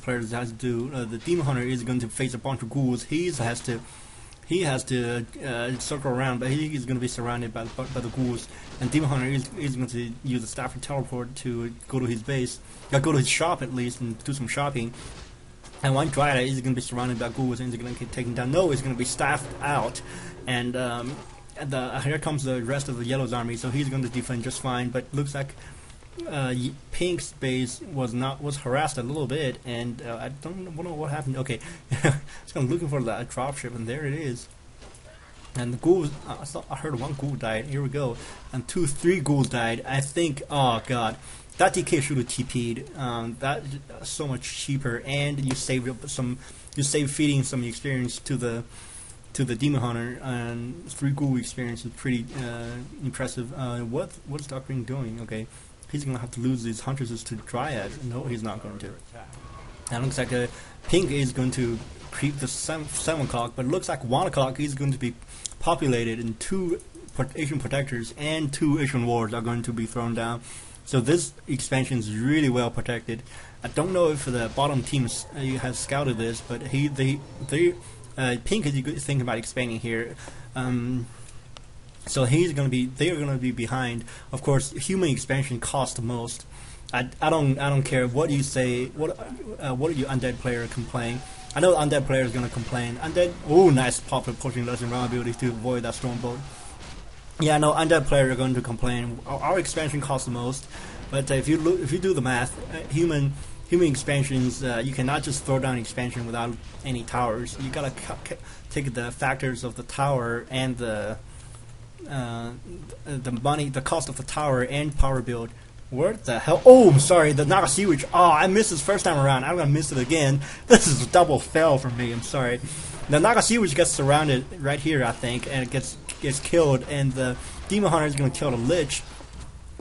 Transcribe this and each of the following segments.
players has to do. The Demon Hunter is going to face a bunch of ghouls. He has to circle around, but he's going to be surrounded by the ghouls. And Demon Hunter is going to use the Stafford teleport to go to his base, go to his shop at least, and do some shopping. And one Dryad is going to be surrounded by ghouls and is going to get taken down. No, he's going to be staffed out, and here comes the rest of the Yellow's army. So he's going to defend just fine. But looks like Pink's base was harassed a little bit, and I don't know what happened. Okay, so I'm looking for the dropship, and there it is. And the ghouls, I heard one ghoul died. Here we go, and 3 ghouls died. I think. Oh god, that DK should have TP'd. That so much cheaper, and you saved feeding some experience to the Demon Hunter, and 3 ghoul experience is pretty impressive. What's Dark Green doing? Okay. He's going to have to lose these huntresses to Dryad. No, he's not going to. And it looks like Pink is going to creep the 7 o'clock, but it looks like 1 o'clock is going to be populated, and 2 Asian protectors and 2 Asian wards are going to be thrown down. So this expansion is really well protected. I don't know if the bottom team has scouted this, but Pink is thinking about expanding here. So they're going to be behind. Of course, human expansion costs the most. I don't care what you say. What your undead player complain? I know the undead player is going to complain. Undead, oh nice pop of pushing less round abilities to avoid that stormbolt. Yeah, no, undead player are going to complain. Our expansion costs the most, but if you do the math, human expansions, you cannot just throw down expansion without any towers. You gotta take the factors of the tower and the money, the cost of the tower and power build. What the hell? Oh, I'm sorry, the Naga Sewage. Oh, I missed this first time around. I'm gonna miss it again. This is a double fail for me. I'm sorry. The Naga Sewage gets surrounded right here, I think, and it gets killed. And the Demon Hunter is gonna kill the Lich,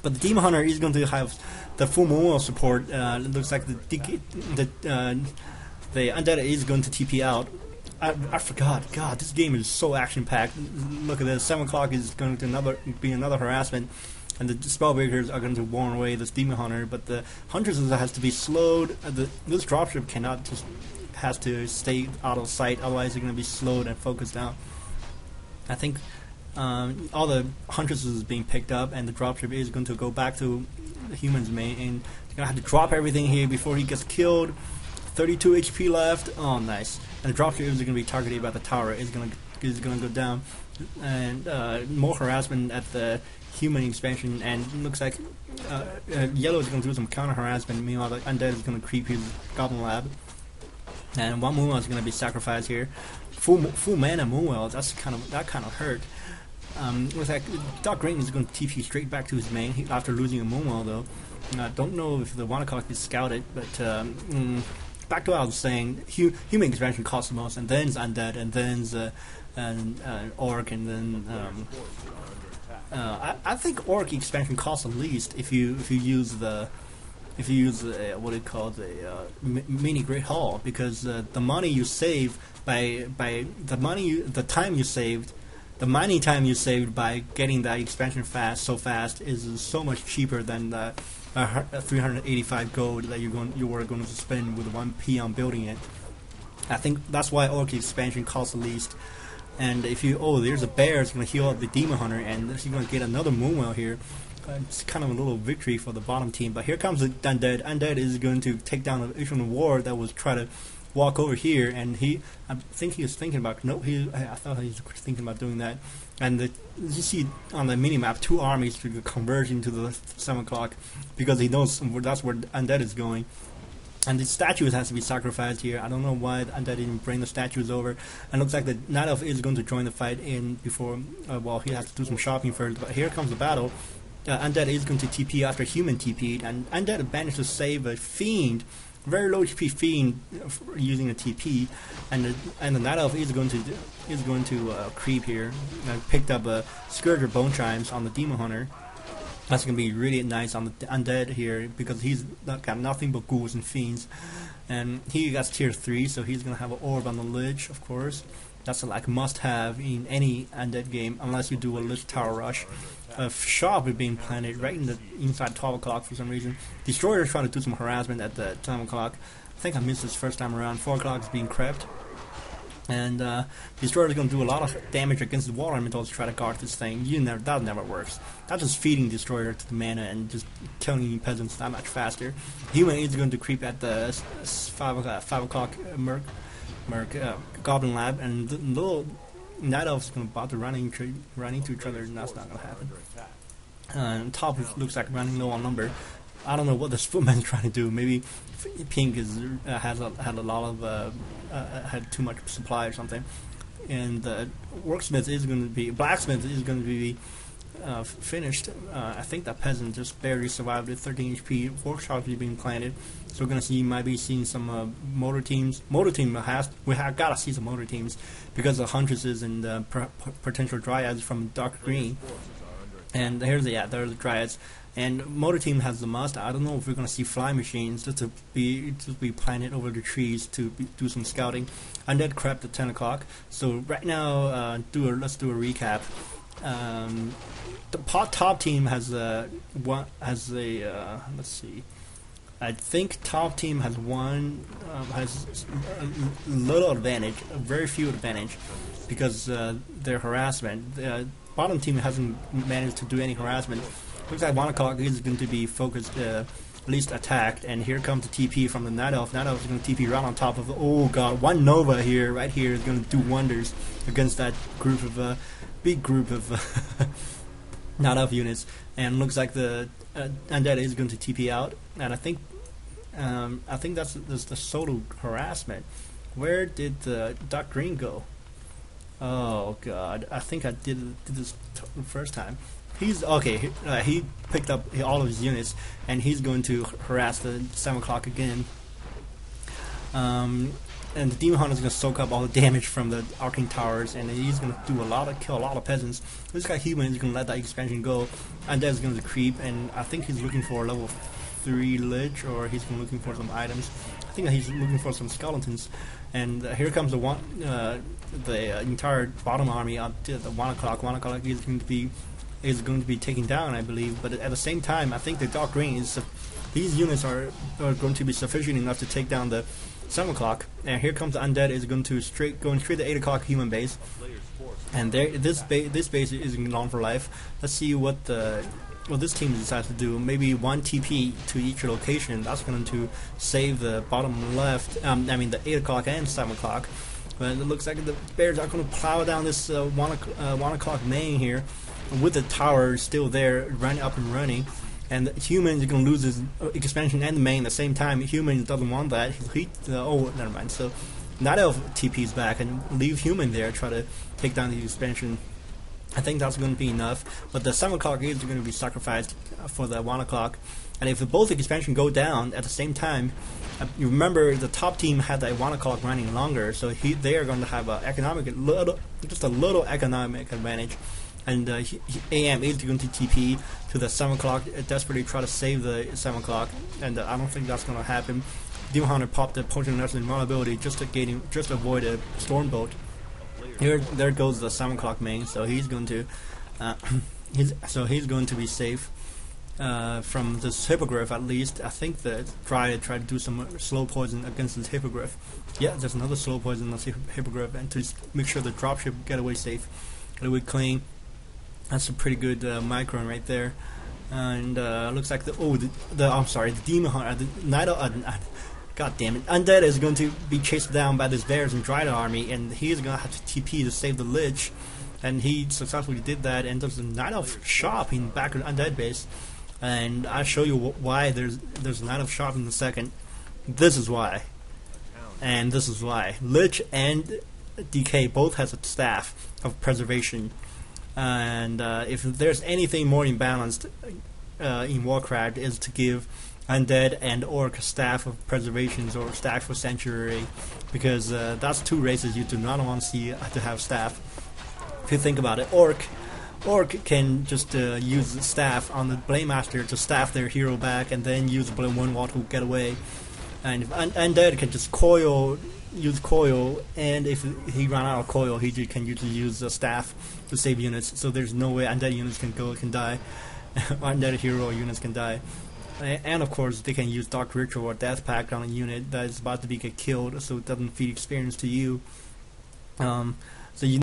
but the Demon Hunter is going to have the full Moonwell support. It looks like the Undead is going to TP out. I forgot. God, this game is so action-packed. Look at this. 7 o'clock is going to be another harassment, and the Spellbreakers are going to warn away this Demon Hunter. But the Huntresses has to be slowed. This dropship has to stay out of sight. Otherwise, they're going to be slowed and focused out. I think all the Huntresses is being picked up, and the dropship is going to go back to the humans' main, and they're going to have to drop everything here before he gets killed. 32 HP left. Oh, nice. And the dropship is going to be targeted by the tower. It's going to go down, and more harassment at the human expansion. And it looks like Yellow is going to do some counter harassment. Meanwhile, the Undead is going to creep his Goblin Lab, and one Moonwell is going to be sacrificed here. Full mana Moonwell. That kind of hurt. Looks like Dark Green is going to TP straight back to his main after losing a Moonwell, though. I don't know if the 1 o'clock is scouted, but back to what I was saying, human expansion costs the most, and then Undead, and then Orc, and then I think Orc expansion costs the least if you use what do you call the mini Great Hall, because the money you save by the mining time you saved by getting that expansion so fast is so much cheaper than the 385 gold that you were going to spend with 1p on building it. I think that's why Orc expansion costs the least. And there's a bear that's going to heal up the Demon Hunter, and he's going to get another Moonwell here. It's kind of a little victory for the bottom team. But here comes the Undead. Undead is going to take down the Asian Ward that was trying to walk over here, and I think he was thinking about, I thought he was thinking about doing that. And you see on the minimap 2 armies to converge into the 7 o'clock, because he knows that's where Undead is going. And the statues has to be sacrificed here. I don't know why the Undead didn't bring the statues over. And it looks like the Night Elf is going to join the fight in before, he has to do some shopping first. But here comes the battle. Undead is going to TP after human TP'd, and Undead managed to save a Fiend, very low HP Fiend, using a TP, and the Night Elf is going to creep here. I picked up a Scourge of Bone Chimes on the Demon Hunter. That's going to be really nice on the Undead here, because he's got nothing but ghouls and fiends, and he got tier 3, so he's going to have an orb on the Lich, of course. That's a must-have in any Undead game, unless you do a Lich Tower Rush. A shop is being planted right inside 12 o'clock for some reason. Destroyer is trying to do some harassment at the 10 o'clock. I think I missed this first time around. 4 o'clock is being crept. And Destroyer is going to do a lot of damage against the water elementals to try to guard this thing. That never works. That's just feeding Destroyer to the mana and just killing peasants that much faster. Human is going to creep at the 5 o'clock Merc Goblin Lab, and the little Night Elf is going to bother running into each other, and that's not going to happen. Top looks like running low on lumber. I don't know what this footman is trying to do. Maybe Pink is had a lot of had too much supply or something. And Worksmith is going to be Blacksmith is going to be finished. I think that peasant just barely survived with 13 HP. Workshops is being planted, so we're going to might be seeing some motor teams. We have gotta see some motor teams because of Huntresses and potential Dryads from dark green. And there's the Dryads. And motor team has the must. I don't know if we're gonna see fly machines just to be planted over the trees to do some scouting. Undead crept at 10 o'clock. So right now, let's do a recap. The top team has let's see. I think top team has has a little advantage, a very few advantage, because their harassment. Bottom team hasn't managed to do any harassment. Looks like 1 o'clock is going to be focused, at least attacked, and here comes the TP from the Night Elf. Night Elf is going to TP right on top of oh god, one Nova right here is going to do wonders against that big group of Night Elf units. And looks like the Undead is going to TP out, and I think that's the solo harassment. Where did the Dark Green go? Oh god, I think I did this the first time. He's okay. He picked up all of his units, and he's going to harass the 7 o'clock again. And the Demon Hunter is going to soak up all the damage from the Arcane Towers, and he's going to kill a lot of peasants. This guy Human is going to let that expansion go, and that's going to creep. And I think he's looking for a level 3 Lich, or he's looking for some items. I think he's looking for some skeletons. And here comes the entire bottom army up to the 1 o'clock. 1 o'clock is going to be taken down, I believe. But at the same time, I think the Dark Green these units are going to be sufficient enough to take down the 7 o'clock. And here comes the Undead is going straight to 8 o'clock human base. And this base is on for life. Let's see what this team decides to do. Maybe 1 TP to each location. That's going to save the bottom left. The 8 o'clock and 7 o'clock. But it looks like the Bears are going to plow down this 1 o'clock main here, with the tower still there, up and running. And Human is going to lose his expansion and the main at the same time. Human doesn't want that. Never mind. So Night Elf TP's back and leave Human there, try to take down the expansion. I think that's going to be enough. But the 7 o'clock is going to be sacrificed for the 1 o'clock. And if both expansion go down at the same time, you remember the top team had that 1 o'clock running longer, so they are going to have just a little economic advantage. And AM is going to TP to the 7 o'clock, desperately try to save the 7 o'clock, and I don't think that's going to happen. Demon Hunter popped the Potion of Nurse invulnerability just to avoid a Stormbolt. There goes the 7 o'clock main, so he's going to he's going to be safe from this Hippogriff at least. I think the Dryad tried to do some slow poison against this Hippogriff. Yeah, there's another slow poison on the Hippogriff, and to make sure the dropship get away safe, get away clean. That's a pretty good micron right there. And looks like the Demon Hunter, God damn it, Undead is going to be chased down by this Bears and Dryad army, and he's going to have to TP to save the Lich. And he successfully did that, and there's a Night Elf shop in back of the Undead base. And I'll show you why there's a Night Elf shop in a second. This is why. And this is why. Lich and DK both has a staff of preservation. And if there's anything more imbalanced in Warcraft, is to give Undead and Orc staff of preservations or staff for Sanctuary, because that's 2 races you do not want to see to have staff. If you think about it, Orc can just use the staff on the Blade Master to staff their hero back, and then use the Blade 1 Wall to get away. And if Undead can just use coil, and if he run out of coil, he can usually use the staff to save units. So there's no way Undead units can die. Undead hero units can die. And of course they can use Dark Ritual or Death Pact on a unit that is about to be get killed, so it doesn't feed experience to you. So you